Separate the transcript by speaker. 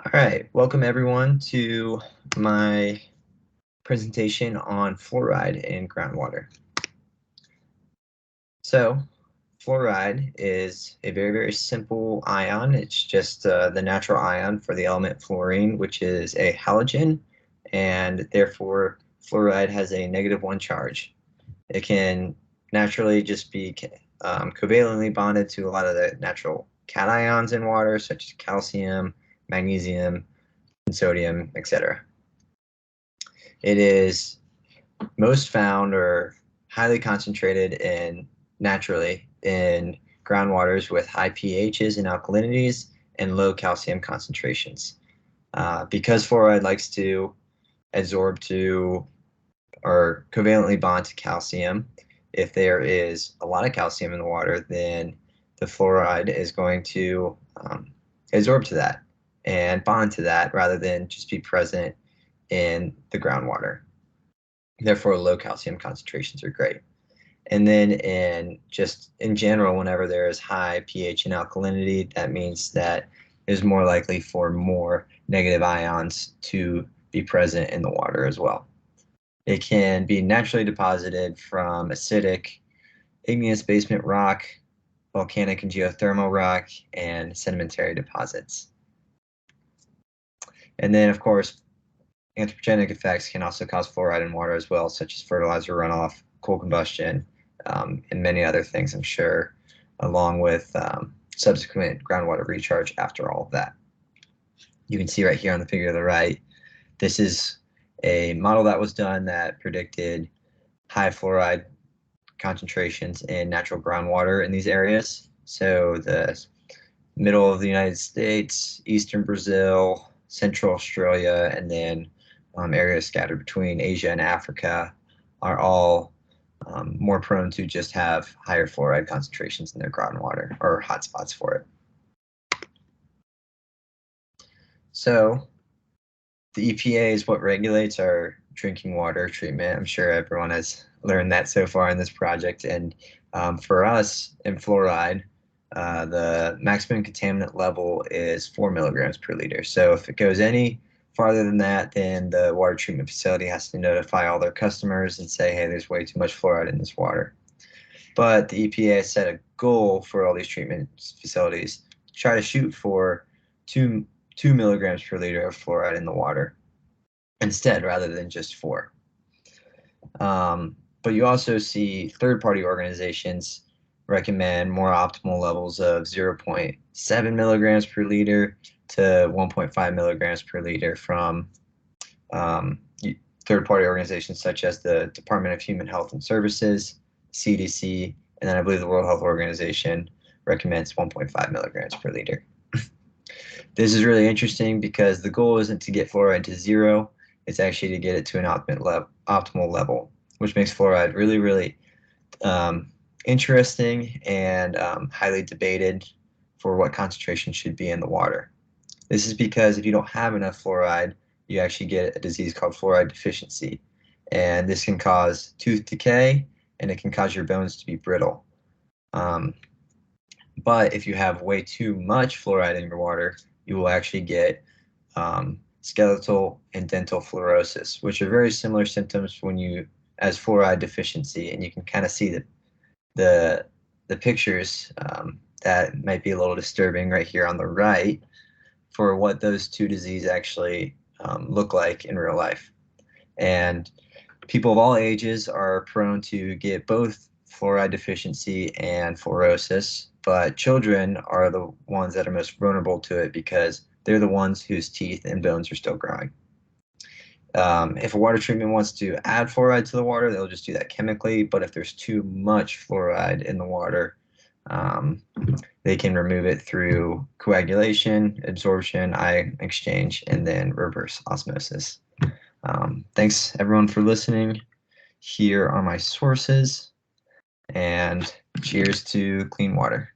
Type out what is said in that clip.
Speaker 1: All right, welcome everyone to my presentation on fluoride in groundwater. So, fluoride is a very simple ion. It's just the natural ion for the element fluorine, which is a halogen, and therefore fluoride has a -1 charge. It can naturally just be covalently bonded to a lot of the natural cations in water, such as calcium, magnesium, and sodium, etc. It is most found or highly concentrated naturally in groundwaters with high pHs and alkalinities and low calcium concentrations. Because fluoride likes to adsorb to or covalently bond to calcium, if there is a lot of calcium in the water, then the fluoride is going to adsorb to that and bond to that rather than just be present in the groundwater. Therefore, low calcium concentrations are great. And then in general, whenever there is high pH and alkalinity, that means that there's more likely for more negative ions to be present in the water as well. It can be naturally deposited from acidic, igneous basement rock, volcanic and geothermal rock, and sedimentary deposits. And then, of course, anthropogenic effects can also cause fluoride in water as well, such as fertilizer runoff, coal combustion, and many other things, I'm sure, along with subsequent groundwater recharge after all of that. You can see right here on the figure to the right, this is a model that was done that predicted high fluoride concentrations in natural groundwater in these areas. So the middle of the United States, eastern Brazil, central Australia, and then areas scattered between Asia and Africa are all more prone to just have higher fluoride concentrations in their groundwater or hotspots for it. So the EPA is what regulates our drinking water treatment. I'm sure everyone has learned that so far in this project. And for us in fluoride, the maximum contaminant level is 4 milligrams per liter. So if it goes any farther than that, then the water treatment facility has to notify all their customers and say, hey, there's way too much fluoride in this water. But the EPA set a goal for all these treatment facilities to try to shoot for 2 milligrams per liter of fluoride in the water instead, rather than just 4. But you also see third-party organizations recommend more optimal levels of 0.7 milligrams per liter to 1.5 milligrams per liter from third-party organizations such as the Department of Human Health and Services, CDC, and then I believe the World Health Organization recommends 1.5 milligrams per liter. This is really interesting because the goal isn't to get fluoride to 0, it's actually to get it to an optimal level, which makes fluoride really interesting and highly debated for what concentration should be in the water. This is because if you don't have enough fluoride, you actually get a disease called fluoride deficiency. And this can cause tooth decay, and it can cause your bones to be brittle. But if you have way too much fluoride in your water, you will actually get skeletal and dental fluorosis, which are very similar symptoms as fluoride deficiency. And you can kind of see the pictures that might be a little disturbing right here on the right for what those two diseases actually look like in real life. And people of all ages are prone to get both fluoride deficiency and fluorosis, but children are the ones that are most vulnerable to it because they're the ones whose teeth and bones are still growing. If a water treatment wants to add fluoride to the water, they'll just do that chemically, but if there's too much fluoride in the water, they can remove it through coagulation, absorption, ion exchange, and then reverse osmosis. Thanks everyone for listening. Here are my sources, and cheers to clean water.